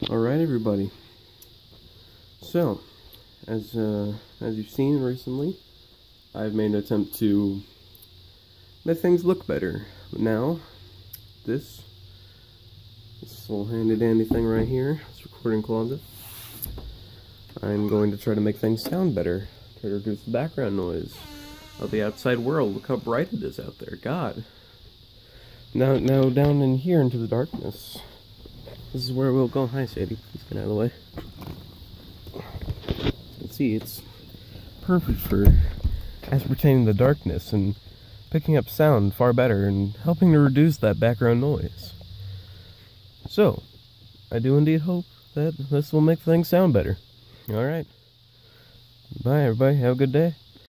Alright, everybody. So, as you've seen recently, I've made an attempt to make things look better. But now, this little handy-dandy thing right here, this recording closet, I'm going to try to make things sound better. Try to reduce the background noise of the outside world. Look how bright it is out there. God. Now down in here into the darkness. This is where we'll go. Hi, Sadie. Please get out of the way. Let's see, it's perfect for ascertaining the darkness and picking up sound far better and helping to reduce that background noise. So, I do indeed hope that this will make things sound better. Alright. Bye, everybody. Have a good day.